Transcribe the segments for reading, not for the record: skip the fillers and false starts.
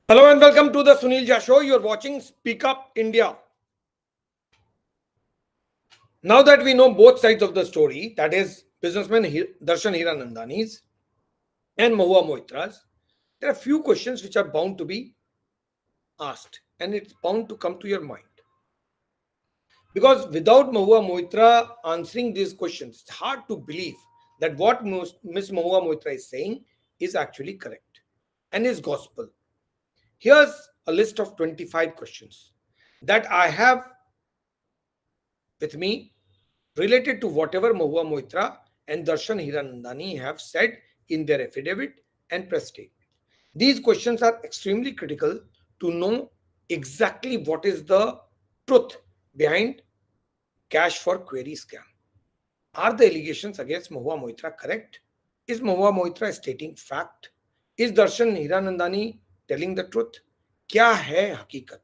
Hello and welcome to the Sunil Jha Show. You're watching Speak Up India. Now that we know both sides of the story, that is businessman Darshan Hiranandani's and Mahua Moitra's, there are few questions which are bound to be asked and it's bound to come to your mind. Because without Mahua Moitra answering these questions, it's hard to believe that what Miss Mahua Moitra is saying is actually correct and is gospel. Here's a list of 25 questions that I have with me related to whatever Mahua Moitra and Darshan Hiranandani have said in their affidavit and press statement. These questions are extremely critical to know exactly what is the truth behind cash for query scam. Are the allegations against Mahua Moitra correct? Is Mahua Moitra stating fact? Is Darshan Hiranandani telling the truth? क्या है हकीकत?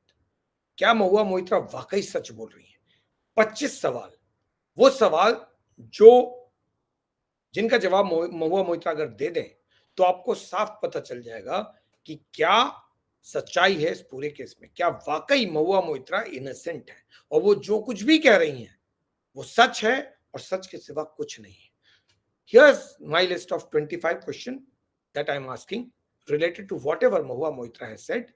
क्या महुआ मोइत्रा वाकई सच बोल रही है? 25 सवाल, वो सवाल जो जिनका जवाब महुआ मोइत्रा अगर दे दें तो आपको साफ पता चल जाएगा कि क्या सच्चाई है इस पूरे केस में, क्या वाकई महुआ मोइत्रा इनोसेंट है और वो जो कुछ भी कह रही हैं वो सच है और सच के सिवा कुछ नहीं है. Here's my list of 25 questions that I'm asking related to whatever Mahua Moitra has said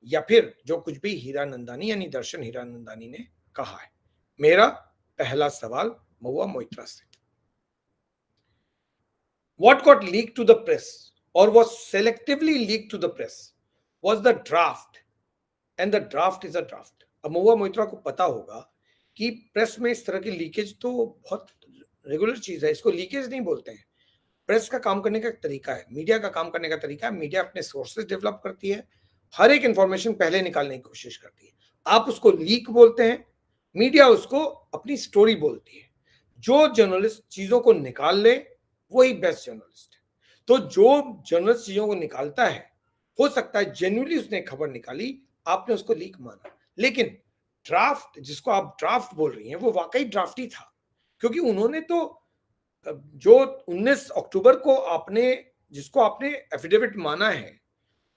या फिर जो कुछ भी हीरानंदानी यानी दर्शन हीरानंदानी ने कहा है. मेरा पहला सवाल महुआ मोइत्रा से. What got leaked to the press or was selectively leaked to the press was the draft, and the draft is a draft. अब महुआ मोइत्रा को पता होगा कि प्रेस में इस तरह की लीकेज तो बहुत रेगुलर चीज है, इसको लीकेज नहीं बोलते हैं. प्रेस का काम करने का तरीका है, मीडिया का काम करने का तरीका है. मीडिया अपने सोर्सेज डेवलप करती है, हर एक इंफॉर्मेशन पहले निकालने की कोशिश करती है. आप उसको लीक बोलते हैं, मीडिया उसको अपनी स्टोरी बोलती है. जो जर्नलिस्ट चीजों को निकाल ले वही बेस्ट जर्नलिस्ट है. तो जो जर्नलिस्ट चीजों को निकालता है, हो सकता है जेन्युइनली उसने खबर निकाली, आपने उसको लीक माना, लेकिन ड्राफ्ट जिसको आप ड्राफ्ट बोल रही हैं वो वाकई ड्राफ्ट ही था, क्योंकि उन्होंने तो जो 19 अक्टूबर को आपने जिसको आपने एफिडेविट माना है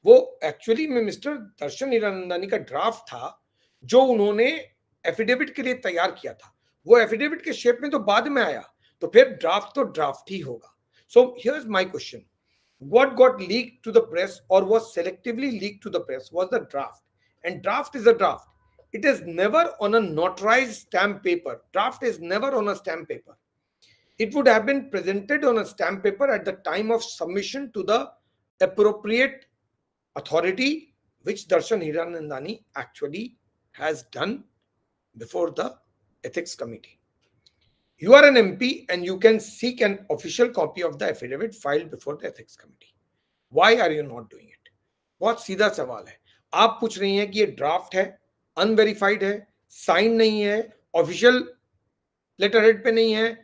वो एक्चुअली में मिस्टर दर्शन हिरानंदानी का ड्राफ्ट था जो उन्होंने एफिडेविट के लिए तैयार किया था. वो एफिडेविट के शेप में तो बाद में आया, तो फिर ड्राफ्ट तो ड्राफ्ट ही होगा. So here is my question, what got leaked to the press or was selectively leaked to the press was the draft, and draft is a draft. It is never on a notarized stamp paper. Draft is never on a stamp paper. It would have been presented on a stamp paper at the time of submission to the appropriate authority, which Darshan Hiranandani actually has done before the ethics committee. You are an MP and you can seek an official copy of the affidavit filed before the ethics committee. Why are you not doing it? बहुत सीधा सवाल है. आप पूछ रही हैं कि ये ड्राफ्ट है, अनवेरिफाइड है, साइन नहीं है, ऑफिशियल लेटर हेड पे नहीं है,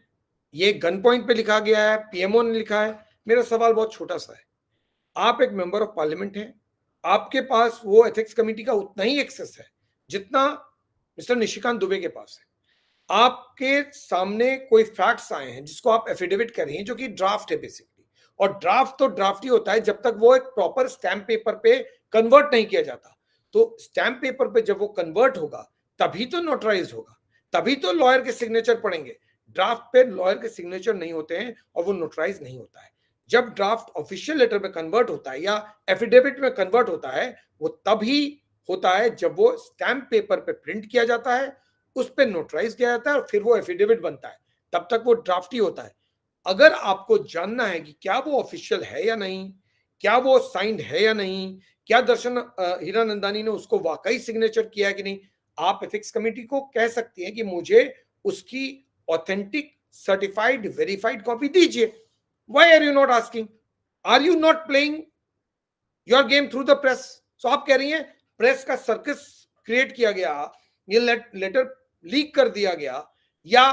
ये गन पॉइंट पे लिखा गया है, पीएमओ ने लिखा है. मेरा सवाल बहुत छोटा सा है. आप एक मेंबर ऑफ पार्लियामेंट हैं, आपके पास वो एथिक्स कमेटी का उतना ही एक्सेस है जितना मिस्टर निशिकांत दुबे के पास है. आपके सामने कोई फैक्ट्स आए हैं जिसको आप एफिडेविट कर रही हैं, जो कि ड्राफ्ट है बेसिकली, और ड्राफ्ट तो ड्राफ्ट ही होता है जब तक वो एक प्रॉपर स्टैम्प पेपर पे कन्वर्ट नहीं किया जाता. तो स्टैम्प पेपर पे जब वो कन्वर्ट होगा तभी तो नोटराइज होगा, तभी तो लॉयर के सिग्नेचर पड़ेंगे. ड्राफ्ट पे लॉयर के सिग्नेचर नहीं होते हैं और वो नोटराइज नहीं होता है. जब ड्राफ्ट ऑफिशियल लेटर में कन्वर्ट होता है या एफिडेविट में कन्वर्ट होता है, वो तभी होता है जब वो स्टैम्प पेपर पे प्रिंट किया जाता है, उस पर नोटराइज किया जाता है और फिर वो एफिडेविट बनता है. तब तक वो ड्राफ्ट ही होता है. अगर आपको जानना है कि क्या वो ऑफिशियल है या नहीं, क्या वो साइंड है या नहीं, क्या दर्शन हीरानंदानी ने उसको वाकई सिग्नेचर किया है कि नहीं, आप एथिक्स कमेटी को कह सकती हैं कि मुझे उसकी ऑथेंटिक सर्टिफाइड वेरीफाइड कॉपी दीजिए. Why are you not asking? Are you not playing your game through the press? So आप कह रही हैं प्रेस का सर्कस क्रिएट किया गया, ये लेटर लीक कर दिया गया या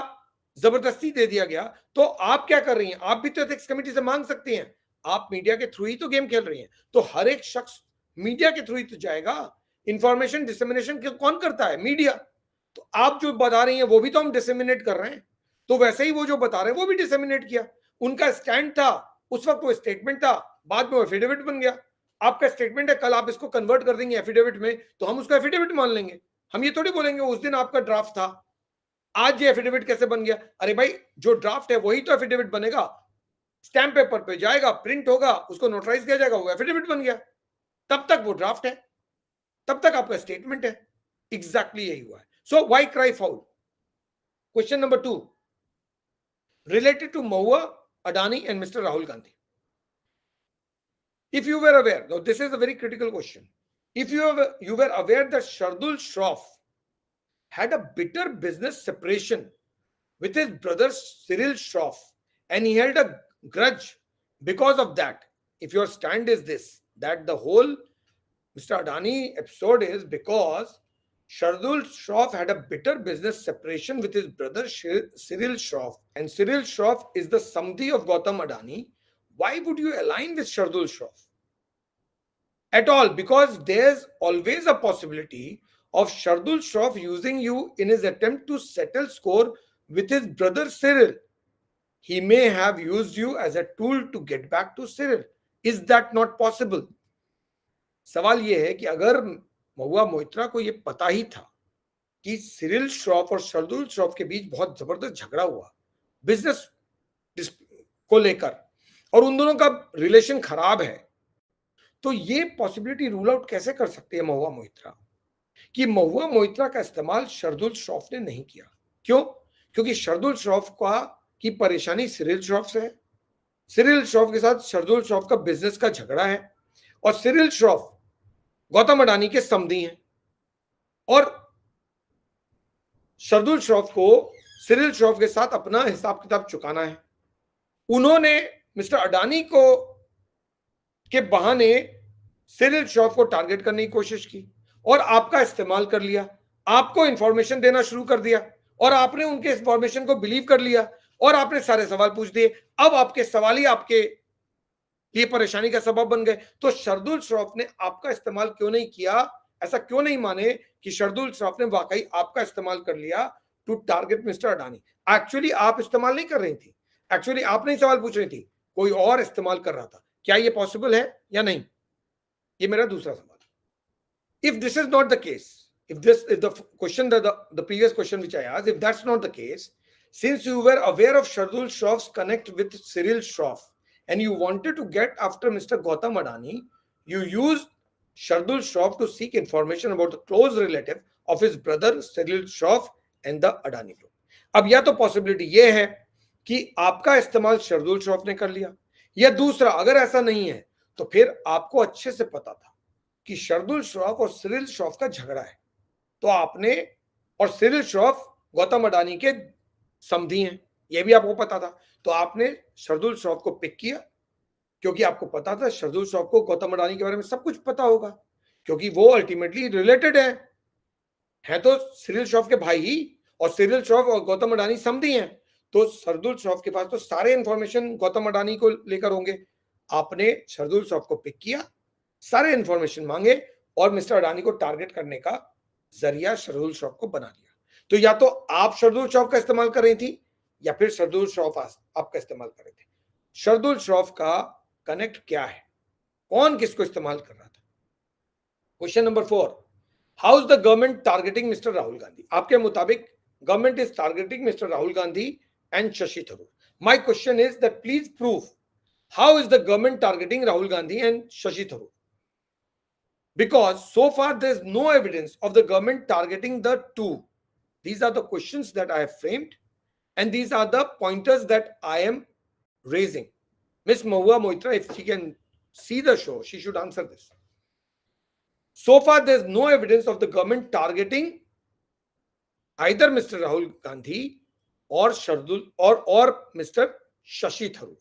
जबरदस्ती दे दिया गया. तो आप क्या कर रही हैं? आप भी तो एथिक्स कमेटी से मांग सकती हैं. आप मीडिया के थ्रू ही तो गेम खेल रही हैं. तो हर एक शख्स मीडिया के थ्रू ही तो जाएगा. इंफॉर्मेशन डिसेमिनेशन कौन करता है? मीडिया. तो आप जो बता रही हैं वो भी तो हम डिसेमिनेट कर रहे हैं. तो वैसे ही वो जो बता रहे हैं वो भी डिसेमिनेट किया. उनका स्टैंड था, उस वक्त वो स्टेटमेंट था, बाद में वो एफिडेविट बन गया. आपका स्टेटमेंट है, कल आप इसको कन्वर्ट कर देंगे एफिडेविट में, तो हम उसको एफिडेविट मान लेंगे। हम ये थोड़ी बोलेंगे उस दिन आपका ड्राफ्ट था, आज ये एफिडेविट कैसे बन गया? अरे भाई, जो ड्राफ्ट है वही तो एफिडेविट बनेगा। स्टैम्प पेपर पे जाएगा, प्रिंट होगा, उसको नोटराइज किया जाएगा, वो एफिडेविट बन गया। तब तक वो ड्राफ्ट है, तब तक आपका स्टेटमेंट है। एग्जैक्टली यही हुआ है। So why cry foul? Question number 2 related to Mahua, Adani and Mr. Rahul Gandhi. If you were aware, now this is a very critical question. If you were aware that Shardul Shroff had a bitter business separation with his brother Cyril Shroff and he held a grudge because of that, if your stand is this, that the whole Mr. Adani episode is because Shardul Shroff had a bitter business separation with his brother Cyril Shroff, and Cyril Shroff is the Samdi of Gautam Adani. Why would you align with Shardul Shroff? At all, because there's always a possibility of Shardul Shroff using you in his attempt to settle score with his brother Cyril. He may have used you as a tool to get back to Cyril. Is that not possible? सवाल यह है कि अगर महुआ मोइत्रा को यह पता ही था कि सिरिल श्रॉफ और शर्दुल श्रॉफ के बीच बहुत जबरदस्त झगड़ा हुआ बिजनेस को लेकर और उन दोनों का रिलेशन खराब है, तो ये पॉसिबिलिटी रूल आउट कैसे कर सकती है महुआ मोइत्रा कि महुआ मोइत्रा का इस्तेमाल शर्दुल श्रॉफ ने नहीं किया? क्यों? क्योंकि शर्दुल श्रॉफ की परेशानी सिरिल श्रॉफ से है, सिरिल श्रॉफ के साथ शर्दुल श्रॉफ का बिजनेस का झगड़ा है और सिरिल श्रॉफ गौतम अडानी के समधी हैं और शर्दुल श्रॉफ को सिरिल श्रॉफ के साथ अपना हिसाब किताब चुकाना है। उन्होंने मिस्टर अडानी को के बहाने सिरिल श्रॉफ को टारगेट करने की कोशिश की और आपका इस्तेमाल कर लिया, आपको इंफॉर्मेशन देना शुरू कर दिया और आपने उनके इंफॉर्मेशन को बिलीव कर लिया और आपने सारे सवाल पूछ दिए। अब आपके सवाल ही आपके लिए परेशानी का सबब बन गए। तो शर्दुल श्रॉफ ने आपका इस्तेमाल क्यों नहीं किया? ऐसा क्यों नहीं माने कि शर्दुल श्रॉफ ने वाकई आपका इस्तेमाल कर लिया to target mister Adani? Actually आप इस्तेमाल नहीं कर रही थी, एक्चुअली आप नहीं सवाल पूछ रही थी, कोई और इस्तेमाल कर रहा था। क्या ये पॉसिबल है या नहीं? ये मेरा दूसरा सवाल। If this is not the case, if this is the question that the previous question which I asked, if that's not the case, since you were aware of Shardul Shroff's connect with Cyril Shroff and you wanted to get after Mr. Gautam Adani, you used Shardul Shroff to seek information about the close relative of his brother Cyril Shroff and the Adani group. अब या तो possibility ये है कि आपका इस्तेमाल शर्दुल श्रॉफ ने कर लिया, या दूसरा अगर ऐसा नहीं है तो फिर आपको अच्छे से पता था कि शर्दुल श्रॉफ और सिरिल श्रॉफ का झगड़ा है, तो आपने, और सिरिल श्रॉफ गौतम अडानी के समधी हैं, यह भी आपको पता था, तो आपने शर्दुल श्रॉफ को पिक किया क्योंकि आपको पता था शर्दुल श्रॉफ को गौतम अडानी के बारे में सब कुछ पता होगा क्योंकि वो अल्टीमेटली रिलेटेड है तो सिरिल श्रॉफ के भाई ही, और सिरिल श्रॉफ और गौतम अडानी समधी हैं, तो शर्दुल श्रॉफ के पास तो सारे इंफॉर्मेशन गौतम अडानी को लेकर होंगे। आपने शर्दुल श्रॉफ को पिक किया, सारे इंफॉर्मेशन मांगे और मिस्टर अडानी को टारगेट करने का जरिया शर्दुल श्रॉफ को बना लिया। तो या तो आप शर्दुल श्रॉफ का इस्तेमाल कर रही थी या फिर शर्दुल श्रॉफ आपका इस्तेमाल कर रहे थे। शर्दुल श्रॉफ का कनेक्ट क्या है, कौन किसको इस्तेमाल कर रहा था? Question number 4, how is the government targeting mister Rahul Gandhi? आपके मुताबिक government is targeting mister Rahul Gandhi and Shashi Tharoor. My question is that please prove how is the government targeting Rahul Gandhi and Shashi Tharoor, because so far there is no evidence of the government targeting the two. These are the questions that I have framed and these are the pointers that I am raising. Miss Mahua Moitra, if she can see the show, she should answer this. So far there is no evidence of the government targeting either Mr. Rahul Gandhi or Shardul or Mr. Shashi Tharoor.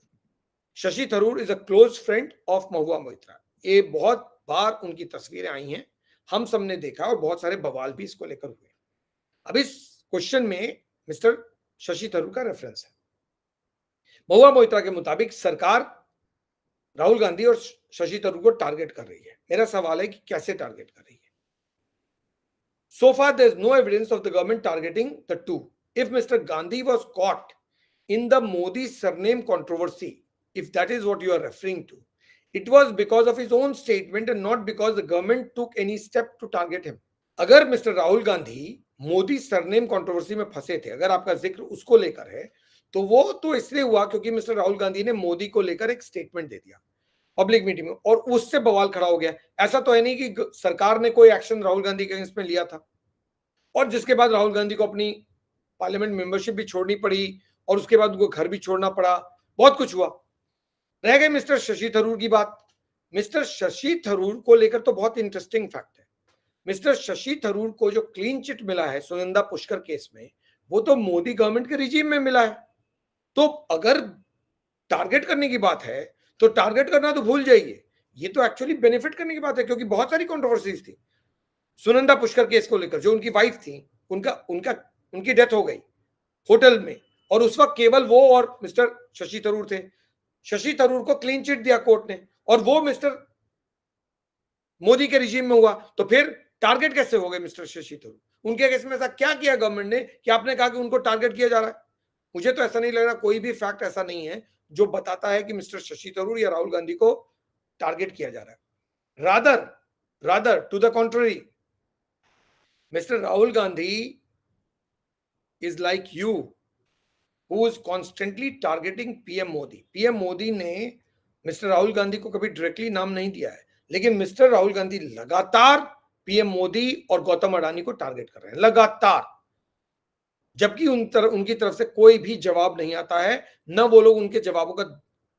Shashi Tharoor is a close friend of Mahua Moitra. ये बहुत बार उनकी तस्वीरें आई हैं, हम सबने देखा और बहुत सारे बवाल भी इसको लेकर हुए। अब इस क्वेश्चन में मिस्टर शशि थरूर का रेफरेंस है। महुआ मोइत्रा के मुताबिक सरकार राहुल गांधी और शशि थरूर को टारगेट कर रही है। मेरा सवाल है कि कैसे टारगेट कर रही है? So far there is no evidence of the government targeting the two. If Mr. Gandhi was caught in the Modi surname controversy, if that is what you are referring to, It was because of his own statement and not because the government took any step to target him. अगर mister Rahul Gandhi Modi surname controversy में फंसे थे, अगर आपका जिक्र उसको लेकर है, तो वो तो इसलिए हुआ क्योंकि मिस्टर राहुल गांधी ने मोदी को लेकर एक स्टेटमेंट दे दिया पब्लिक मीटिंग में, और उससे बवाल खड़ा हो गया। ऐसा तो है नहीं कि सरकार ने कोई एक्शन राहुल गांधी के अगेंस्ट में लिया था, और जिसके बाद राहुल गांधी को अपनी पार्लियामेंट मेंबरशिप भी छोड़नी पड़ी, और उसके बाद उनको घर भी छोड़ना पड़ा, बहुत कुछ हुआ। रह गए मिस्टर शशि थरूर की बात। मिस्टर शशि थरूर को लेकर तो बहुत इंटरेस्टिंग फैक्ट है। मिस्टर शशि थरूर को जो क्लीन चिट मिला है सुनंदा पुष्कर केस में, वो तो मोदी गवर्नमेंट के रिजीम में मिला है। तो अगर टारगेट करने की बात है तो टारगेट करना तो भूल जाइए, ये तो एक्चुअली बेनिफिट करने की बात है, क्योंकि बहुत सारी कंट्रोवर्सीज थी सुनंदा पुष्कर केस को लेकर। जो उनकी वाइफ थी, उनकी डेथ हो गई होटल में, और उस वक्त केवल वो और मिस्टर शशि थरूर थे। शशि थरूर को क्लीन चिट दिया कोर्ट ने, और वो मिस्टर मोदी के रिजीम में हुआ, तो फिर टारगेट कैसे हो गए मिस्टर शशि थरूर? उनके केस में ऐसा क्या किया गवर्नमेंट ने कि आपने कहा कि उनको टारगेट किया जा रहा है? मुझे तो ऐसा नहीं लग रहा, कोई भी फैक्ट ऐसा नहीं है जो बताता है कि मिस्टर शशि थरूर या राहुल गांधी को टारगेट किया जा रहा है। Rather to the contrary, mister Rahul Gandhi is like you, who is constantly targeting PM Modi. PM Modi ने मिस्टर राहुल गांधी को कभी डायरेक्टली नाम नहीं दिया है, लेकिन मिस्टर राहुल गांधी लगातार PM मोदी और गौतम अडानी को टारगेट कर रहे हैं, लगातार, जबकि उनकी तरफ से कोई भी जवाब नहीं आता है। न वो लोग उनके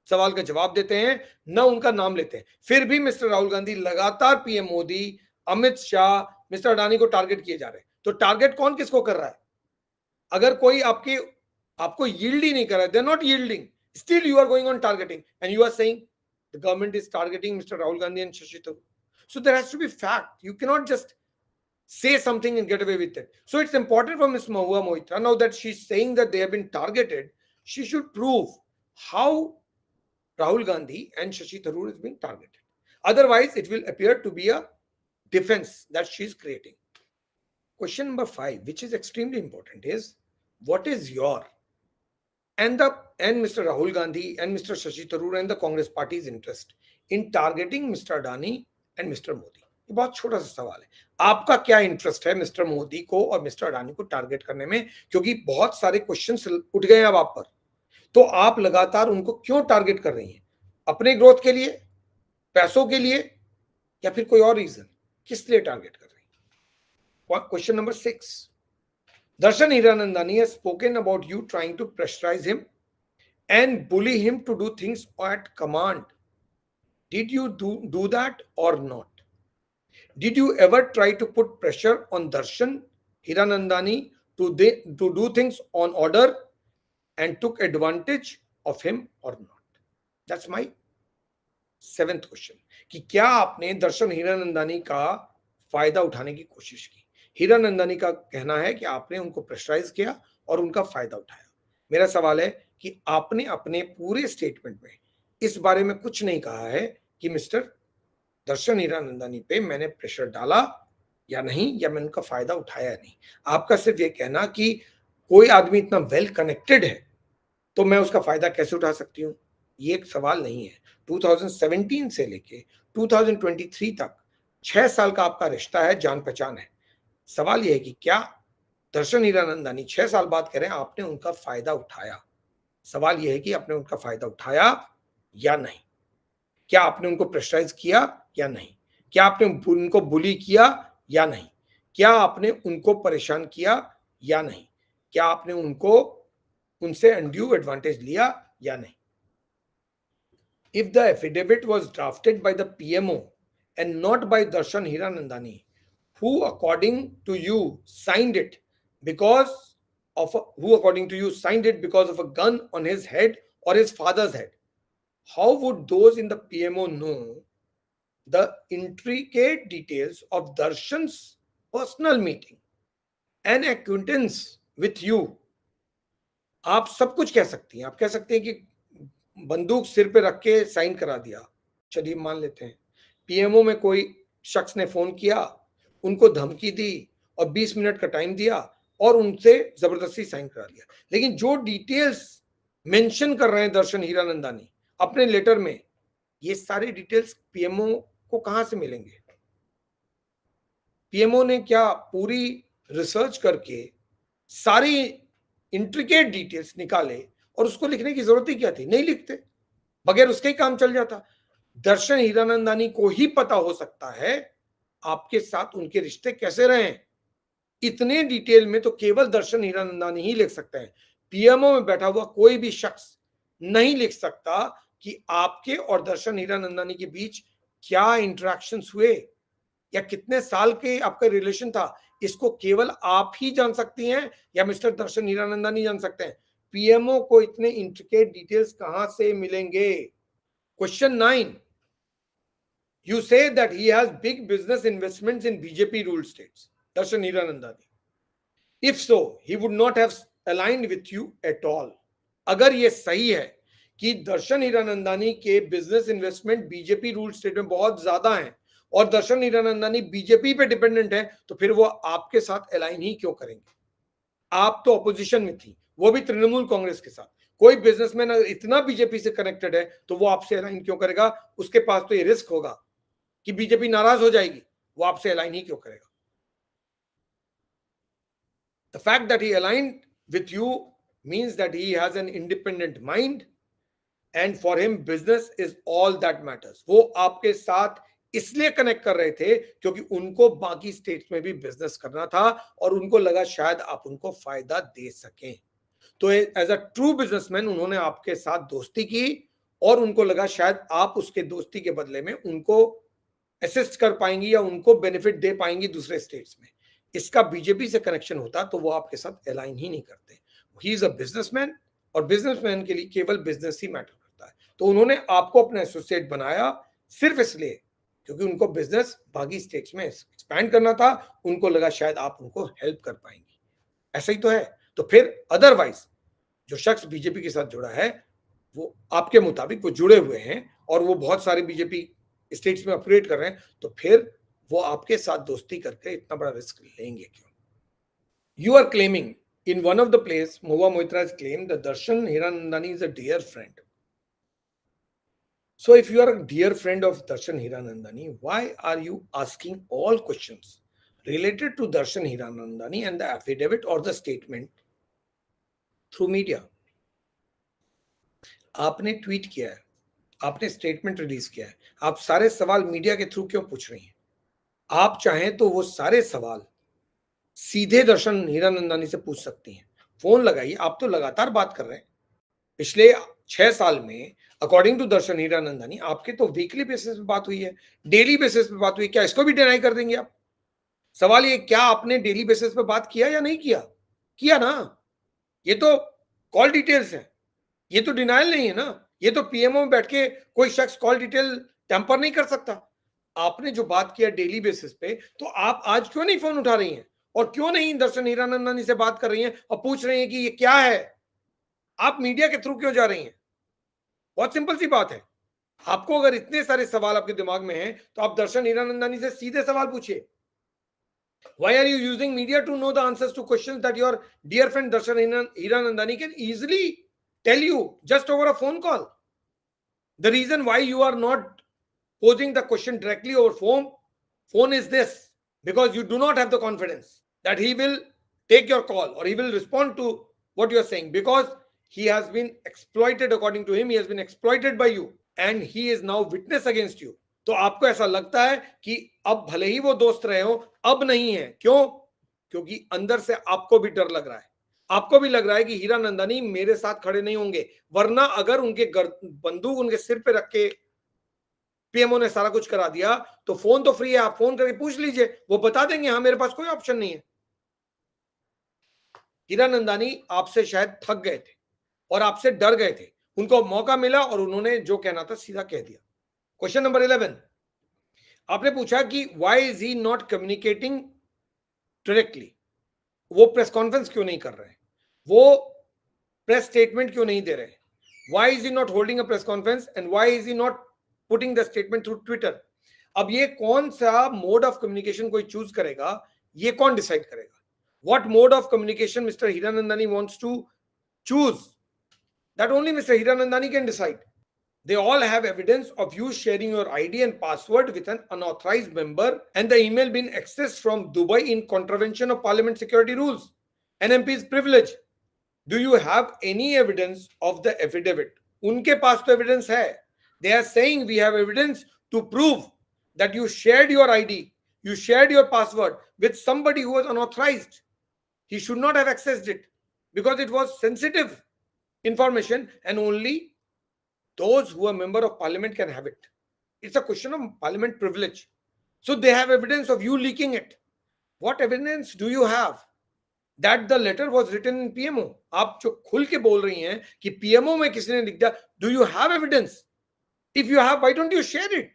सवाल का जवाब देते हैं, न उनका नाम लेते हैं। फिर भी मिस्टर राहुल गांधी लगातार PM मोदी, अमित शाह, मिस्टर अडानी को टारगेट किए जा रहे हैं। तो टारगेट कौन किसको कर रहा है? अगर कोई आपको yield ही नहीं कर रहा है, they're not yielding, still you are going on targeting and you are saying the government is targeting Mr. Rahul Gandhi and Shashi Tharoor. So there has to be fact. You cannot just say something and get away with it. So it's important for Ms. Mahua Moitra, now that she's saying that they have been targeted, she should prove how Rahul Gandhi and Shashi Tharoor is being targeted. Otherwise, it will appear to be a defense that she's creating. Question number 5, which is extremely important, is what is your and Mr. Rahul Gandhi and Mr. Shashi Tharoor and the Congress Party's interest in targeting Mr. Adani and Mr. Modi? ये बहुत छोटा सा सवाल है। आपका क्या interest है mister Modi को और मिस्टर अडानी को टारगेट करने में? क्योंकि बहुत सारे क्वेश्चंस उठ गए अब आप पर, तो आप लगातार उनको क्यों टारगेट कर रही हैं? अपने ग्रोथ के लिए, पैसों के लिए, या फिर कोई और रीजन? किस लिए टारगेट कर रही हैं? Question number 6, Darshan Hiranandani has spoken about you trying to pressurize him and bully him to do things at command. Did you do that or not? Did you ever try to put pressure on Darshan Hiranandani to do things on order and took advantage of him or not? That's my 7th question. कि क्या आपने दर्शन हीरानंदानी का फायदा उठाने की कोशिश की? हीरानंदानी का कहना है कि आपने उनको प्रेशराइज किया और उनका फायदा उठाया। मेरा सवाल है कि आपने अपने पूरे स्टेटमेंट में इस बारे में कुछ नहीं कहा है कि मिस्टर दर्शन हीरानंदानी पे मैंने प्रेशर डाला या नहीं, या मैंने उनका फायदा उठाया या नहीं। आपका सिर्फ ये कहना कि कोई आदमी इतना वेल कनेक्टेड है तो मैं उसका फायदा कैसे उठा सकती हूँ, ये एक सवाल नहीं है। 2017 से लेके 2023 तक 6 साल का आपका रिश्ता है, जान पहचान है। सवाल यह है कि क्या दर्शन हीरानंदानी 6 साल बाद कह रहे हैं आपने उनका फायदा उठाया? सवाल यह है कि आपने उनका फायदा उठाया या नहीं? क्या आपने उनको प्रेशराइज किया या नहीं? क्या आपने उनको बुली किया या नहीं? क्या आपने उनको परेशान किया या नहीं? क्या आपने उनसे अनड्यू एडवांटेज लिया या नहीं? If the affidavit was drafted by the PMO and not by Darshan Hiranandani, who according to you signed it because of a gun on his head or his father's head, how would those in the PMO know the intricate details of Darshan's personal meeting and acquaintance with you? आप सब कुछ कह सकती हैं, आप कह सकते हैं कि बंदूक सिर पे रख के साइन करा दिया, चलिए मान लेते हैं। पीएमओ में कोई शख्स ने फोन किया, उनको धमकी दी और 20 मिनट का टाइम दिया और उनसे जबरदस्ती साइन करा लिया। लेकिन जो डिटेल्स मेंशन कर रहे हैं दर्शन हीरानंदानी अपने लेटर में, ये सारी डिटेल्स पीएमओ को कहां से मिलेंगे? पीएमओ ने क्या पूरी रिसर्च करके सारी इंट्रिकेट डिटेल्स निकाले और उसको लिखने की जरूरत ही क्या थी? नहीं लिखते, बगैर उसके ही काम चल जाता। दर्शन हीरानंदानी को ही पता हो सकता है आपके साथ उनके रिश्ते कैसे रहे हैं। इतने डिटेल में तो केवल दर्शन हीरानंदानी ही लिख सकते हैं। पीएमओ में बैठा हुआ कोई भी शख्स नहीं लिख सकता कि आपके और दर्शन हीरानंदानी के बीच क्या इंटरेक्शंस हुए या कितने साल के आपका रिलेशन था। इसको केवल आप ही जान सकती हैं या मिस्टर दर्शन हीरानंदानी जान सकते हैं। पीएमओ को इतने इंट्रिकेट डिटेल्स कहां से मिलेंगे? Question 9, you say that he has big business investments in BJP ruled states, Darshan Hiranandani. If so, he would not have aligned with you at all. अगर ये सही है कि दर्शन हीरानंदानी के business investment BJP rule state में बहुत ज्यादा हैं और दर्शन हीरानंदानी बीजेपी पे डिपेंडेंट है, तो फिर वो आपके साथ अलाइन ही क्यों करेंगे? आप तो अपोजिशन में थी, वो भी तृणमूल कांग्रेस के साथ। कोई बिजनेसमैन अगर इतना बीजेपी से कनेक्टेड है तो वो आपसे अलाइन क्यों करेगा? उसके पास तो ये रिस्क होगा कि बीजेपी नाराज हो जाएगी, वो आपसे अलाइन ही क्यों करेगा? The fact that he aligned with you means that he has an independent mind and for him business is all that matters. वो आपके साथ इसलिए कनेक्ट कर रहे थे क्योंकि उनको बाकी स्टेट्स में भी बिजनेस करना था और उनको लगा शायद आप उनको फायदा दे सकें। तो एज अ ट्रू बिजनेसमैन उन्होंने आपके साथ दोस्ती की और उनको लगा शायद आप उसके दोस्ती के बदले में उनको असिस्ट कर पाएंगी या उनको बेनिफिट दे पाएंगी दूसरे स्टेट्स में। इसका बीजेपी से कनेक्शन होता तो वो आपके साथ अलाइन ही नहीं करते। ही इज अ बिजनेसमैन और बिजनेसमैन के लिए केवल बिजनेस ही मैटर करता है। तो उन्होंने आपको अपना एसोसिएट बनाया सिर्फ इसलिए क्योंकि उनको बिजनेस बाकी स्टेट्स में एक्सपैंड करना था। उनको लगा शायद आप उनको हेल्प कर पाएंगी। ऐसा ही तो है। तो फिर अदरवाइज जो शख्स बीजेपी के साथ जुड़ा है वो आपके मुताबिक वो जुड़े हुए हैं और वो बहुत सारे बीजेपी स्टेट्स में ऑपरेट कर रहे हैं, तो फिर वो आपके साथ दोस्ती करके इतना बड़ा रिस्क लेंगे क्यों? You are claiming in one of the place Mahua Moitra has claimed that Darshan Hiranandani is a dear friend. So if you are a dear friend of Darshan Hiranandani, why are you asking all questions related to Darshan Hiranandani and the affidavit or the statement through media? आपने tweet किया है, आपने statement release किया है, आप सारे सवाल media के थ्रू क्यों पूछ रही हैं? आप चाहें तो वो सारे सवाल सीधे दर्शन हीरानंदानी से पूछ सकती हैं। फोन लगाइए, आप तो लगातार बात कर रहे हैं। पिछले 6 साल में अकॉर्डिंग टू दर्शन हीरानंदानी आपके तो वीकली बेसिस पे बात हुई है, डेली बेसिस पे बात हुई। क्या इसको भी डिनाई कर देंगे आप? सवाल ये, क्या आपने डेली बेसिस पे बात किया या नहीं किया? किया ना? ये तो कॉल डिटेल्स है, ये तो डिनाइल नहीं है ना। ये तो पीएमओ में बैठ के कोई शख्स कॉल डिटेल टेम्पर नहीं कर सकता। आपने जो बात किया डेली बेसिस पे, तो आप आज क्यों नहीं फोन उठा रही हैं और क्यों नहीं दर्शन हीरानंदानी से बात कर रही हैं और पूछ रही हैं कि ये क्या है? आप मीडिया के थ्रू क्यों जा रही हैं? बहुत सिंपल सी बात है। आपको अगर इतने सारे सवाल आपके दिमाग में हैं तो आप दर्शन हीरानंदानी से सीधे सवाल पूछिए। Why are you using media to know the answers to questions that your dear friend Darshan Hiranandani can easily tell you just over a phone call? The reason why you are not posing the question directly over phone is this: because you do not have the confidence that he will take your call or he will respond to what you are saying, because he has been exploited. According to him, he has been exploited by you and he is now witness against you. तो आपको ऐसा लगता है कि अब भले ही वो दोस्त रहे हो, अब नहीं है। क्यों? क्योंकि अंदर से आपको भी डर लग रहा है। आपको भी लग रहा है कि हीरानंदानी मेरे साथ खड़े नहीं होंगे, वरना अगर उनके बंदूक उनके सिर पे रख के पीएमओ ने सारा कुछ करा दिया तो फोन तो फ्री है, आप फोन करके पूछ लीजिए, वो बता देंगे हाँ मेरे पास कोई ऑप्शन नहीं है। हीरानंदानी आपसे शायद थक गए थे और आपसे डर गए थे। उनको मौका मिला और उन्होंने जो कहना था सीधा कह दिया। क्वेश्चन नंबर 11, आपने पूछा कि why is he not communicating directly? वो प्रेस कॉन्फ्रेंस क्यों नहीं कर रहे हैं? वो प्रेस स्टेटमेंट क्यों नहीं दे रहे? Why is he not holding a press conference and why is he not putting the statement through Twitter? अब ये कौन सा मोड ऑफ कम्युनिकेशन कोई चूज करेगा, ये कौन डिसाइड करेगा? What mode of communication mister Hiranandani wants to choose, that only Mr. Hiranandani can decide. They all have evidence of you sharing your ID and password with an unauthorized member and the email being accessed from Dubai in contravention of Parliament security rules and MP's privilege. Do you have any evidence of the affidavit? Unke paas to evidence hai. They are saying we have evidence to prove that you shared your ID, you shared your password with somebody who was unauthorized. He should not have accessed it because it was sensitive information and only those who are member of parliament can have it. It's a question of parliament privilege. So they have evidence of you leaking it. What evidence do you have that the letter was written in PMO? आप जो खुल के बोल रही हैं कि PMO में किसी ने लिख दिया, do you have evidence? If you have, why don't you share it?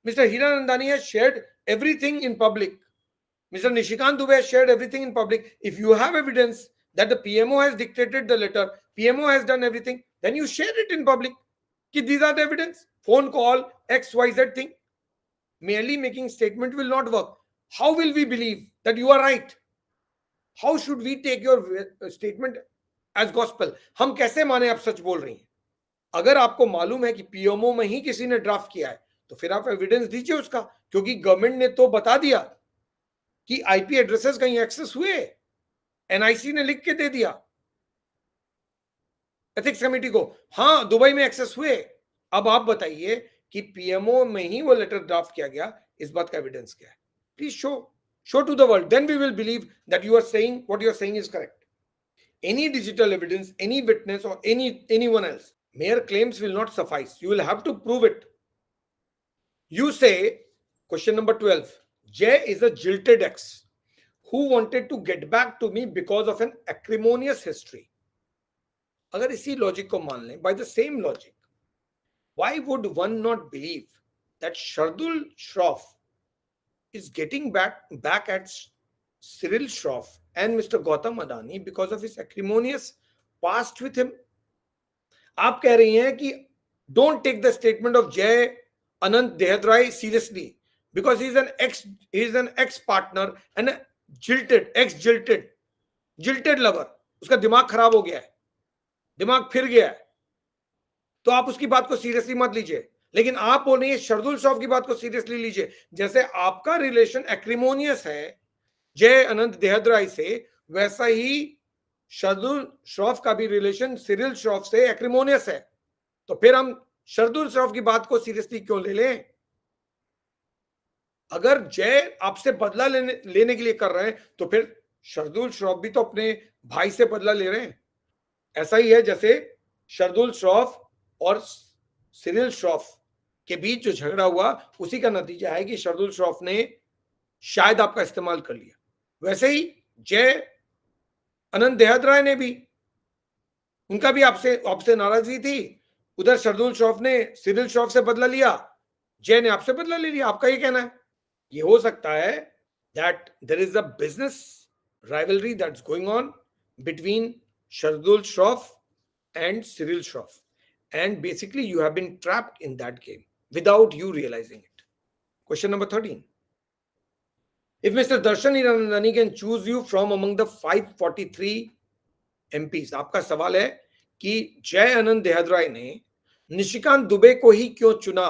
Mr. Hiranandani has shared everything in public. Mr. Nishikant Dubey has shared everything in public. If you have evidence that the PMO has dictated the letter, PMO has done everything, then you share it in public. These are the evidence. Phone call, XYZ thing. Merely making statement will not work. How will we believe that you are right? How should we take your statement as gospel? हम कैसे माने आप सच बोल रही हैं? अगर आपको मालूम है कि पीएमओ में ही किसी ने ड्राफ्ट किया है तो फिर आप एविडेंस दीजिए उसका, क्योंकि गवर्नमेंट ने तो बता दिया कि आईपी एड्रेसेस कहीं एक्सेस हुए, एनआईसी ने लिख के दे दिया एथिक्स कमेटी को, हाँ दुबई में एक्सेस हुए. अब आप बताइए कि पीएमओ में ही वो लेटर ड्राफ्ट किया गया, इस बात का एविडेंस क्या है? Please show to the world, then we will believe that you are saying what you are saying is correct. Any digital evidence, any witness or anyone else, mere claims will not suffice. You will have to prove it. You say, question number 12, Jay is a jilted ex who wanted to get back to me because of an acrimonious history. अगर इसी logic को मान लें, by the same logic, why would one not believe that Shardul Shroff is getting back at Cyril Shroff and Mr. Gautam Adani because of his acrimonious past with him? आप कह रही हैं कि don't take the statement of Jay Anant Dehadrai seriously because he is an ex partner and a jilted lover. उसका दिमाग खराब हो गया है, दिमाग फिर गया है, तो आप उसकी बात को सीरियसली मत लीजिए. लेकिन आप बोल रही है शरदुल श्रॉफ की बात को सीरियसली लीजिए. जैसे आपका रिलेशन एक्रिमोनियस है जय अनंत देहद्राई से, वैसा ही शरदुल श्रॉफ का भी रिलेशन सिरिल श्रॉफ से एक्रिमोनियस है. तो फिर हम शरदुल श्रॉफ की बात को सीरियसली क्यों ले लें? अगर जय आपसे बदला लेने के लिए कर रहे हैं तो फिर शरदुल श्रॉफ भी तो अपने भाई से बदला ले रहे हैं. ऐसा ही है जैसे शरदुल श्रॉफ और सिरिल श्रॉफ के बीच जो झगड़ा हुआ उसी का नतीजा है कि शरदुल श्रॉफ ने शायद आपका इस्तेमाल कर लिया. वैसे ही जय अनंत देहद्राय ने भी, उनका भी आपसे नाराजगी थी, उधर शरदुल श्रॉफ ने सिरिल श्रॉफ से बदला लिया, जय ने आपसे बदला ले लिया. आपका ये कहना है? ये हो सकता है that there is a business rivalry that's going on between Shardul Shroff and Cyril Shroff, and basically you have been trapped in that game without you realizing it. Question number 13. If Mr. Darshan Hiranandani can choose you from among the 543 MPs, आपका सवाल है कि जय आनंद देहद्राय ने निशिकांत दुबे को ही क्यों चुना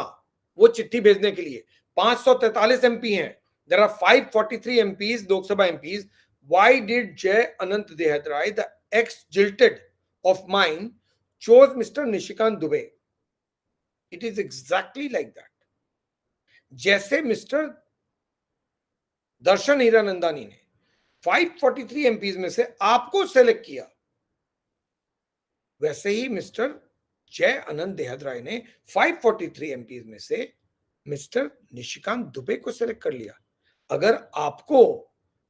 वो चिट्ठी भेजने के लिए? 543 MP हैं. There are 543 MPs, Lok Sabha MPs. Why did Jay Anant Dehadrai, the ex-jilted of mine, chose Mr. Nishikant Dubey? It is exactly like that. जैसे मिस्टर दर्शन हीरानंदानी ने 543 MPs में से आपको सेलेक्ट किया, वैसे ही मिस्टर जय अनंत देहद्राय ने 543 MPs में से मिस्टर निशिकांत दुबे को सेलेक्ट कर लिया. अगर आपको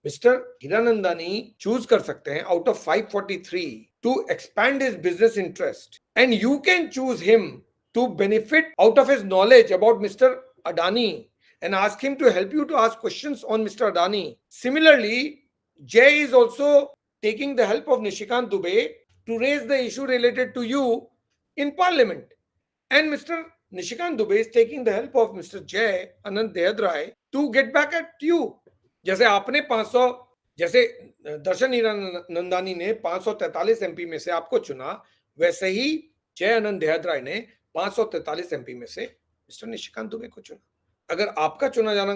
मिस्टर हिरानंदानी चूज कर सकते हैं out of 543 to expand his business interest, and you can choose him to benefit out of his knowledge about mister Adani and ask him to help you to ask questions on Mr. Adani. Similarly, Jay is also taking the help of Nishikant Dubey to raise the issue related to you in parliament. And Mr. Nishikant Dubey is taking the help of Mr. Jay Anant Dehadrai to get back at you. जैसे आपने 500, जैसे दर्शन हीरानंदानी ने 543 MP में से आपको चुना, वैसे ही जय आनंद देहद्राय ने 543 एमपी में से मिस्टर निशिकांत दुबे को चुना। अगर आपका चुना जाना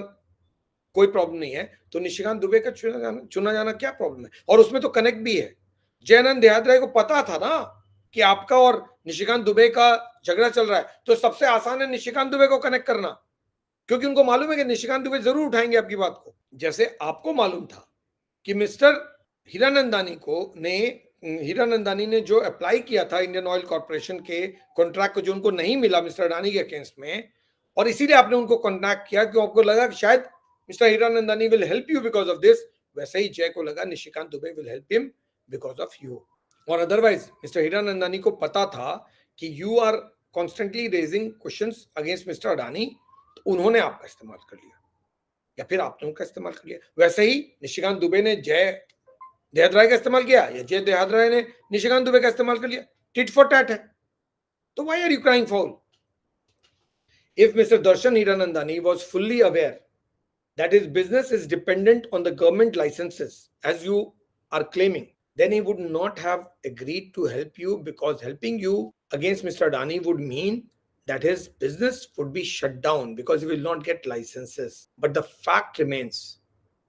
कोई प्रॉब्लम नहीं है तो निशिकांत दुबे का चुना जाना क्या प्रॉब्लम है? और उसमें तो कनेक्ट भी है। जयानंद देहात को पता था ना कि आपका और निशिकांत दुबे का झगड़ा चल रहा है, तो सबसे आसान है निशिकांत दुबे को कनेक्ट करना, क्योंकि उनको मालूम है कि निशिकांत दुबे जरूर उठाएंगे आपकी बात को। जैसे आपको मालूम था कि मिस्टर हीरानंदानी ने जो अप्लाई किया था इंडियन ऑयल कॉर्पोरेशन के कॉन्ट्रैक्ट को, जो उनको नहीं मिला मिस्टर अडानी के अगेंस्ट में, और इसीलिए आपने उनको कॉन्टैक्ट किया क्योंकि आपको लगा कि शायद mister Hiranandani will help you because of this. वैसे ही जय को लगा Nishikant Dubey will help him because of you. और अदरवाइज मिस्टर हीरानंदानी को पता था कि you are constantly raising questions against mister Adani, तो उन्होंने आपका इस्तेमाल कर लिया या फिर आपने उनका इस्तेमाल कर लिया। वैसे ही निशिकांत दुबे ने जय देहात राय का इस्तेमाल किया या जय देहात राय ने निशिकांत दुबे का इस्तेमाल कर लिया। टिट फॉर टैट है। तो why are you crying foul? If Mr. Darshan Hiranandani was fully aware that his business is dependent on the government licenses, as you are claiming, then he would not have agreed to help you, because helping you against Mr. Adani would mean that his business would be shut down because he will not get licenses. But the fact remains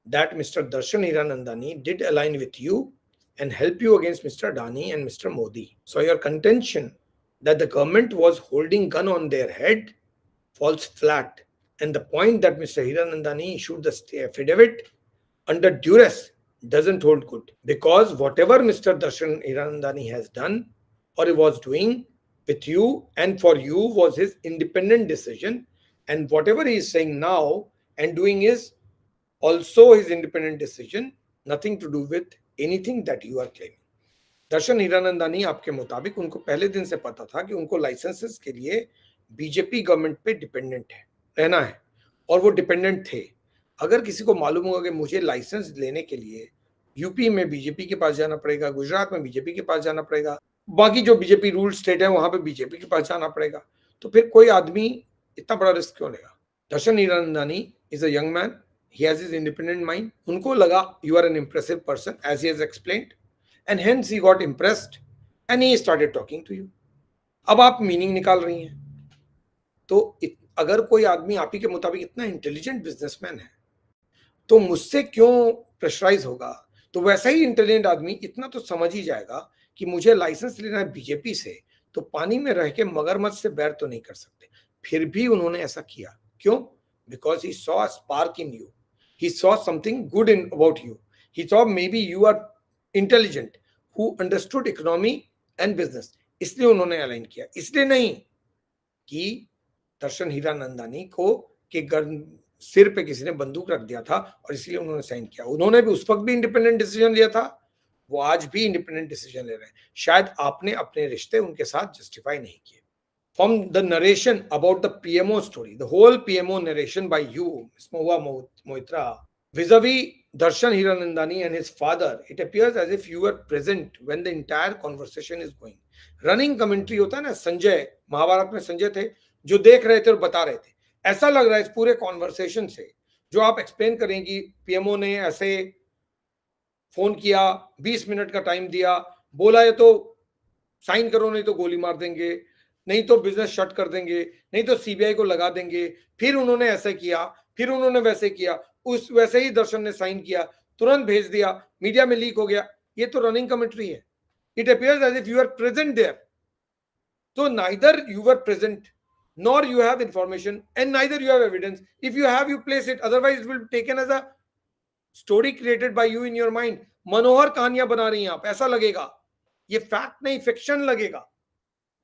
that Mr. Darshan Hiranandani did align with you and help you against Mr. Adani and Mr. Modi. So your contention that the government was holding gun on their head falls flat, and the point that Mr. Hiranandani issued the affidavit under duress doesn't hold good, because whatever Mr. Darshan Hiranandani has done or he was doing with you and for you was his independent decision, and whatever he is saying now and doing is also his independent decision, nothing to do with anything that you are claiming. दर्शन हीरानंदानी आपके मुताबिक उनको पहले दिन से पता था कि उनको लाइसेंसेस के लिए बीजेपी गवर्नमेंट पे डिपेंडेंट है, रहना है, और वो डिपेंडेंट थे। अगर किसी को मालूम होगा कि मुझे लाइसेंस लेने के लिए यूपी में बीजेपी के पास जाना पड़ेगा, गुजरात में बीजेपी के पास जाना पड़ेगा, बाकी जो बीजेपी रूल स्टेट है वहां पे बीजेपी के पास जाना पड़ेगा, तो फिर कोई आदमी इतना बड़ा रिस्क क्यों लेगा? Darshan Hiranandani is a young man, he has his independent mind. उनको लगा you are an impressive person as he has explained, and hence he got impressed and he started talking to you. अब आप मीनिंग निकाल रही हैं, तो अगर कोई आदमी आप ही के मुताबिक इतना इंटेलिजेंट बिजनेसमैन है तो मुझसे क्यों प्रेशराइज होगा? तो वैसा ही इंटेलिजेंट आदमी इतना तो समझ ही जाएगा कि मुझे लाइसेंस लेना है बीजेपी से, तो पानी में रह के मगरमच्छ से बैर तो नहीं कर सकते। फिर भी उन्होंने ऐसा किया, क्यों? Because he saw a spark in you, he saw something good in about you, he saw maybe you are intelligent who understood economy and business, इसलिए उन्होंने अलाइन किया। इसलिए नहीं कि दर्शन हीरानंदानी को के सिर पे किसी ने बंदूक रख दिया था और इसलिए उन्होंने साइन किया। उन्होंने भी उस वक्त भी इंडिपेंडेंट डिसीजन लिया था, वो आज भी इंडिपेंडेंट डिसीजन ले रहे हैं। शायद आपने अपने रिश्ते उनके साथ जस्टिफाई नहीं किए। From the narration about the PMO story, the whole PMO narration by you, Ms. Mahua Moitra, vis-a-vis Darshan Hiranandani and his father, it appears as if you were present when the entire conversation is going. Running commentary होता है ना, संजय, महाभारत में संजय थे जो देख रहे थे और बता रहे थे। ऐसा लग रहा है इस पूरे कॉन्वर्सेशन से जो आप एक्सप्लेन करेंगी, पीएमओ ने ऐसे फोन किया, 20 मिनट का टाइम दिया, बोला ये तो साइन करो नहीं तो गोली मार देंगे, नहीं तो बिजनेस शट कर देंगे, नहीं तो सीबीआई को लगा देंगे, फिर उन्होंने ऐसे किया, फिर उन्होंने वैसे किया, उस वैसे ही दर्शन ने साइन किया, तुरंत भेज दिया, मीडिया में लीक हो गया। ये तो रनिंग कमेंट्री है। It appears as if you are present there. तो neither you were present nor you have information and neither you have evidence. If you have, you place it, otherwise it will be taken as a story created by you in your mind. मनोहर कहानियां बना रही हैं आप, ऐसा लगेगा। ये fact नहीं, fiction लगेगा।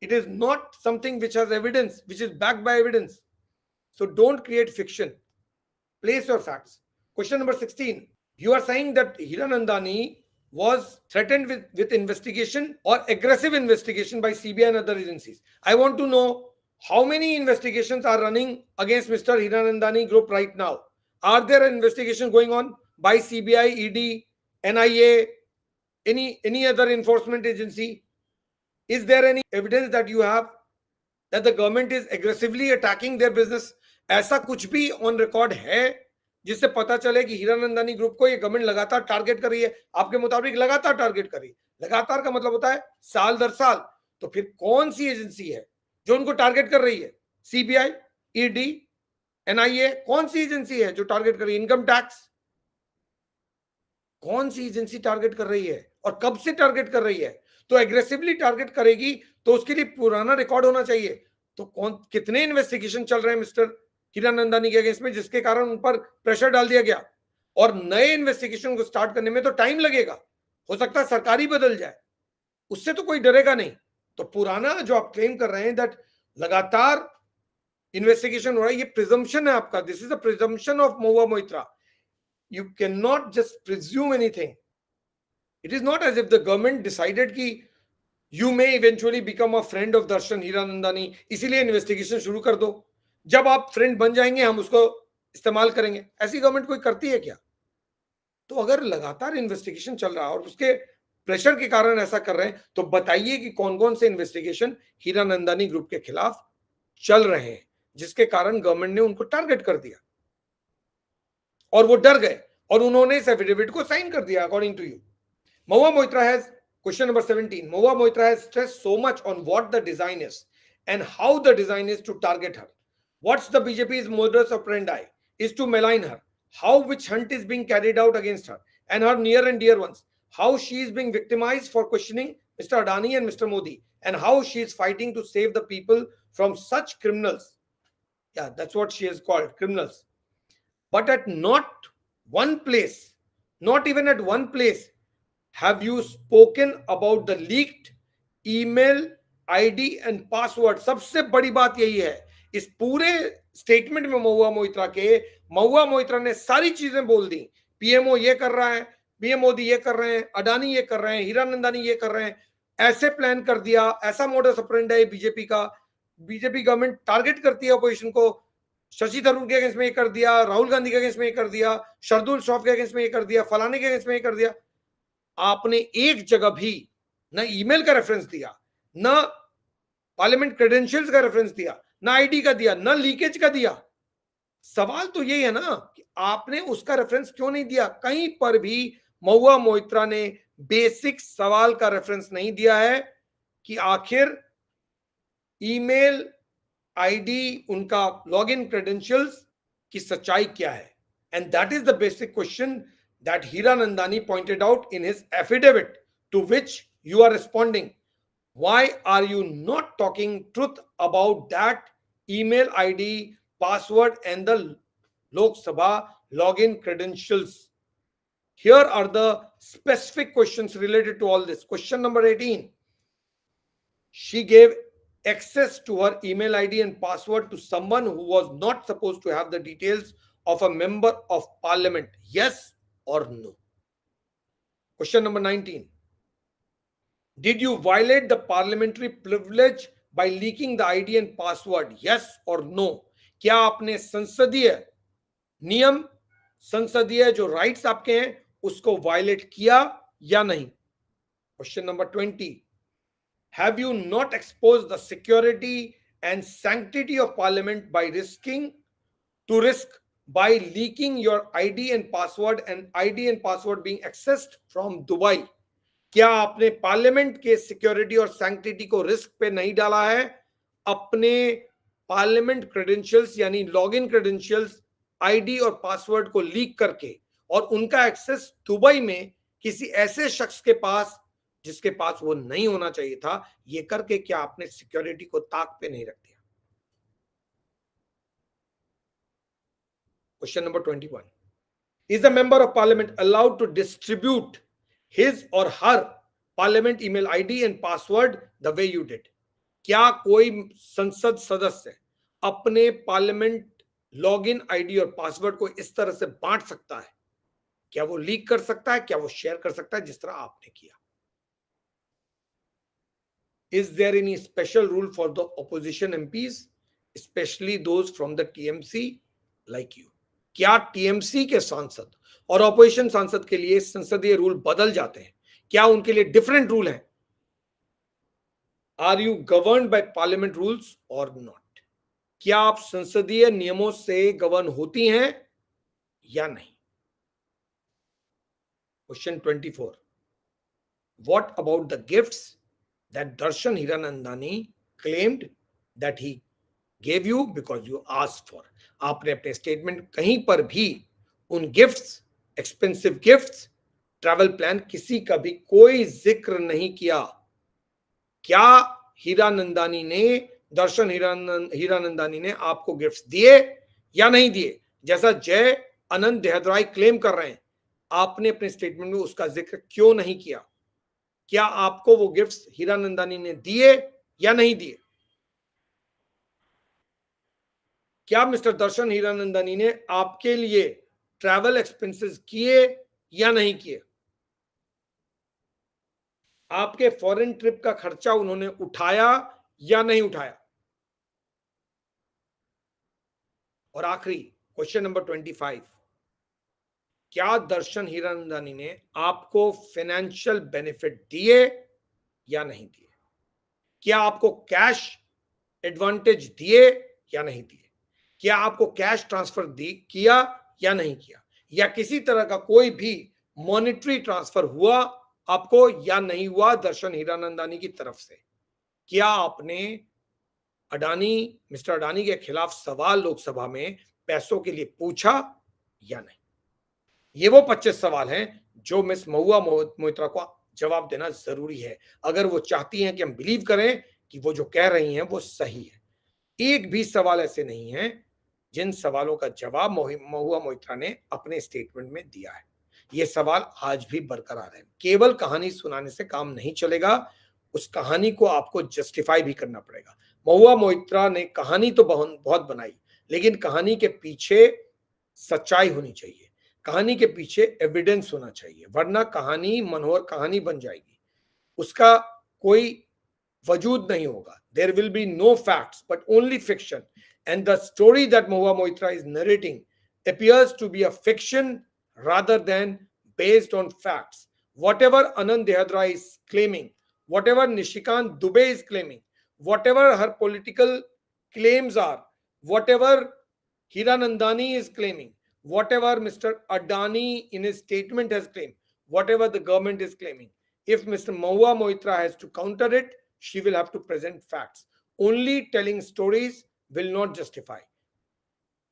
It is not something which has evidence, which is backed by evidence. So don't create fiction. Place your facts. Question number 16. You are saying that Hiranandani was threatened with investigation or aggressive investigation by CBI and other agencies. I want to know how many investigations are running against Mr. Hiranandani Group right now? Are there investigations going on by CBI, ED, NIA, any other enforcement agency? Is there any evidence that you have that the government is aggressively attacking their business? ऐसा कुछ भी on record है जिससे पता चले कि Hiranandani group को ये गवर्नमेंट लगातार टारगेट कर रही है? आपके मुताबिक लगातार टारगेट कर रही है। लगातार का मतलब होता है साल दर साल। तो फिर कौन सी एजेंसी है जो उनको टारगेट कर रही है? सीबीआई, ईडी, एनआईए, कौन सी एजेंसी है जो टारगेट कर रही है? इनकम टैक्स, कौन सी एजेंसी टारगेट कर रही है और कब से टारगेट कर रही है? तो एग्रेसिवली टारगेट करेगी तो उसके लिए पुराना रिकॉर्ड होना चाहिए। तो कौन, कितने इन्वेस्टिगेशन चल रहे हैं मिस्टर हीरानंदानी के अगेंस्ट में, जिसके कारण उन पर प्रेशर डाल दिया गया? और नए इन्वेस्टिगेशन को स्टार्ट करने में तो टाइम लगेगा, हो सकता है सरकार ही बदल जाए, उससे तो कोई डरेगा नहीं। तो पुराना जो आप क्लेम कर रहे हैं दैट लगातार इन्वेस्टिगेशन हो रहा है, ये प्रिजम्पशन है आपका। This is a presumption of Mahua Moitra. You cannot just presume anything. It is not as if the government decided कि you may eventually become a friend of दर्शन हीरानंदानी, इसीलिए इन्वेस्टिगेशन शुरू कर दो, जब आप फ्रेंड बन जाएंगे हम उसको इस्तेमाल करेंगे। ऐसी गवर्नमेंट कोई करती है क्या? तो अगर लगातार इन्वेस्टिगेशन चल रहा है और उसके प्रेशर के कारण ऐसा कर रहे हैं, तो बताइए कि कौन कौन से इन्वेस्टिगेशन हीरानंदानी ग्रुप के खिलाफ चल रहे हैं जिसके कारण गवर्नमेंट ने उनको टारगेट कर दिया और वो डर गए और उन्होंने इस एफिडेविट को साइन कर दिया according to you. Mahua Moitra has, question number 17, Mahua Moitra has stressed so much on what the design is and how the design is to target her. What's the BJP's modus operandi is to malign her. How which hunt is being carried out against her and her near and dear ones. How she is being victimized for questioning Mr. Adani and Mr. Modi, and how she is fighting to save the people from such criminals. Yeah, that's what she has called, criminals. But at not one place, not even at one place, have you spoken about the leaked email ID and password? सबसे बड़ी बात यही है, इस पूरे statement में महुआ मोइत्रा ने सारी चीजें बोल दी। पीएमओ ये कर रहा है, पीएम मोदी ये कर रहे हैं, अडानी ये कर रहे हैं, हीरानंदानी ये कर रहे हैं, ऐसे प्लान कर दिया, ऐसा मोडस ऑपरेंडी है बीजेपी का। बीजेपी गवर्नमेंट टारगेट करती है अपोजिशन को। शशि थरूर के अगेंस्ट में ये कर दिया, राहुल गांधी के अगेंस्ट में ये कर दिया, शरदुल श्रॉफ के अगेंस्ट में ये कर दिया, फलाने के अगेंस्ट में ये कर दिया। आपने एक जगह भी ना ईमेल का रेफरेंस दिया, ना पार्लियामेंट क्रेडेंशियल्स का रेफरेंस दिया, ना आईडी का दिया, ना लीकेज का दिया। सवाल तो यही है ना कि आपने उसका रेफरेंस क्यों नहीं दिया? कहीं पर भी महुआ मोइत्रा ने बेसिक सवाल का रेफरेंस नहीं दिया है कि आखिर ईमेल आईडी, उनका लॉगिन क्रेडेंशियल्स की सच्चाई क्या है। And that is the basic question that Hiranandani pointed out in his affidavit, to which you are responding. Why are you not talking truth about that email ID, password, and the Lok Sabha login credentials? Here are the specific questions related to all this. Question number 18. She gave access to her email ID and password to someone who was not supposed to have the details of a member of parliament. Yes or no? Question number 19. Did you violate the parliamentary privilege by leaking the ID and password? Yes or no? क्या आपने संसदीय नियम, संसदीय जो rights आपके हैं उसको violet किया या नहीं? Question number 20. Have you not exposed the security and sanctity of parliament by by leaking your ID and password being accessed from Dubai? क्या आपने पार्लियामेंट के सिक्योरिटी और सैंक्टिटी को रिस्क पे नहीं डाला है अपने पार्लियामेंट क्रेडेंशियल्स यानी लॉगिन क्रेडेंशियल्स, आईडी और पासवर्ड को लीक करके और उनका एक्सेस दुबई में किसी ऐसे शख्स के पास जिसके पास वो नहीं होना चाहिए था, ये करके क्या आपने सिक्योरिटी को ताक पे नहीं रख दिया? Question number 21. Is a member of parliament allowed to distribute his or her parliament email ID and password the way you did? क्या कोई संसद सदस्य अपने पार्लियामेंट लॉगिन आईडी और पासवर्ड को इस तरह से बांट सकता है? क्या वो लीक कर सकता है? क्या वो शेयर कर सकता है जिस तरह आपने किया? Is there any special rule for the opposition MPs, especially those from the TMC like you? क्या टीएमसी के सांसद और ऑपोजिशन सांसद के लिए संसदीय रूल बदल जाते हैं? क्या उनके लिए डिफरेंट रूल हैं? Are you govern by parliament rules और नॉट? क्या आप संसदीय नियमों से गवर्न होती हैं या नहीं? Question 24. What about the gifts that Darshan Hiranandani claimed that he gave you because you asked for. आपने अपने स्टेटमेंट कहीं पर भी उन gifts, expensive gifts, travel plan किसी का भी कोई जिक्र नहीं किया। क्या हीरानंदानी ने, दर्शन हीरानंदानी ने आपको गिफ्ट्स दिए या नहीं दिए? जैसा जय आनंद देहदराई क्लेम कर रहे हैं, आपने अपने स्टेटमेंट में उसका जिक्र क्यों नहीं किया? क्या आपको वो गिफ्ट्स हीरानंदानी ने दिए या नहीं दिए? क्या मिस्टर दर्शन हीरानंदानी ने आपके लिए ट्रैवल एक्सपेंसेस किए या नहीं किए? आपके फॉरेन ट्रिप का खर्चा उन्होंने उठाया या नहीं उठाया? और आखिरी क्वेश्चन नंबर 25, क्या दर्शन हीरानंदानी ने आपको फाइनेंशियल बेनिफिट दिए या नहीं दिए? क्या आपको कैश एडवांटेज दिए या नहीं दिए? क्या आपको कैश ट्रांसफर किया या नहीं किया? या किसी तरह का कोई भी मॉनेटरी ट्रांसफर हुआ आपको या नहीं हुआ दर्शन हीरानंदानी की तरफ से? क्या आपने अडानी, मिस्टर अडानी के खिलाफ सवाल लोकसभा में पैसों के लिए पूछा या नहीं? ये वो 25 सवाल हैं जो मिस महुआ मोइत्रा को जवाब देना जरूरी है, अगर वो चाहती हैं कि हम बिलीव करें कि वो जो कह रही हैं वो सही है। एक भी सवाल ऐसे नहीं है जिन सवालों का जवाब महुआ मोइत्रा ने अपने स्टेटमेंट में दिया है। ये सवाल आज भी बरकरार है। केवल कहानी सुनाने से काम नहीं चलेगा, उस कहानी को आपको जस्टिफाई भी करना पड़ेगा। महुआ मोइत्रा ने कहानी तो बहुत बनाई, लेकिन कहानी के पीछे सच्चाई होनी चाहिए, कहानी के पीछे एविडेंस होना चाहिए, वरना कहानी मनोहर कहानी बन जाएगी, उसका कोई वजूद नहीं होगा। There will be no facts but only fiction, and the story that Mahua Moitra is narrating appears to be a fiction rather than based on facts. Whatever Anand Dehadra is claiming, whatever Nishikant Dubey is claiming, whatever her political claims are, whatever Hiranandani is claiming, whatever Mr. Adani in his statement has claimed, whatever the government is claiming, if Mr. Mahua Moitra has to counter it, she will have to present facts. Only telling stories will not justify.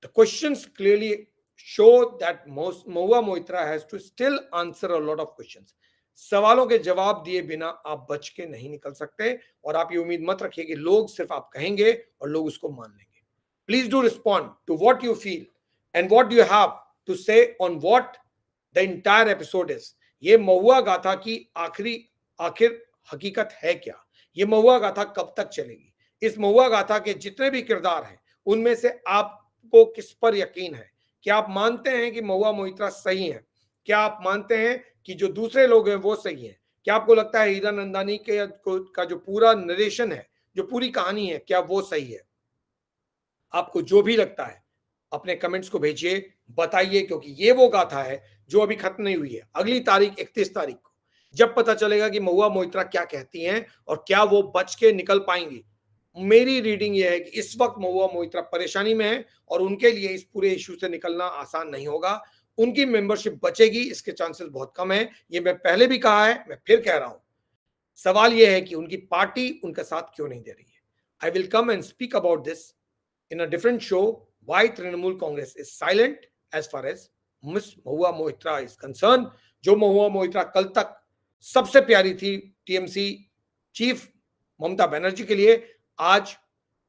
The questions clearly show that Mahua Moitra has to still answer a lot of questions. सवालों के जवाब दिए बिना आप बच के नहीं निकल सकते, और आप ये उम्मीद मत रखिए कि लोग सिर्फ आप कहेंगे और लोग उसको मान लेंगे। Please do respond to what you feel and what you have to say on what the entire episode is. ये महुआ गाथा की आखिर हकीकत है क्या? ये महुआ गाथा कब तक चलेगी? इस महुआ गाथा के जितने भी किरदार हैं, उनमें से आपको किस पर यकीन है? क्या आप मानते हैं कि महुआ मोइत्रा सही है? क्या आप मानते हैं कि जो दूसरे लोग हैं वो सही है? क्या आपको लगता है हीरानंदानी का जो पूरा नरेशन है, जो पूरी कहानी है, क्या वो सही है? आपको जो भी लगता है अपने कमेंट्स को भेजिए, बताइए, क्योंकि ये वो गाथा है जो अभी खत्म नहीं हुई है। अगली तारीख 31 तारीख को जब पता चलेगा कि महुआ मोइत्रा क्या कहती हैं और क्या वो बच के निकल पाएंगी। मेरी रीडिंग ये है कि इस वक्त महुआ मोइत्रा परेशानी में है और उनके लिए इस पूरे इश्यू से निकलना आसान नहीं होगा। उनकी मेंबरशिप बचेगी, इसके चांसेस बहुत कम है। ये मैं पहले भी कहा है, मैं फिर कह रहा हूं। सवाल यह है कि उनकी पार्टी उनका साथ क्यों नहीं दे रही है। I will come and speak about this in a different show, why Trinamool Congress is silent as far as Miss Mahua Moitra is concerned. जो महुआ मोइत्रा कल तक सबसे प्यारी थी टीएमसी चीफ ममता बनर्जी के लिए, आज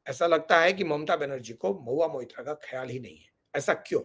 ऐसा लगता है कि ममता बनर्जी को महुआ मोइत्रा का ख्याल ही नहीं है। ऐसा क्यों?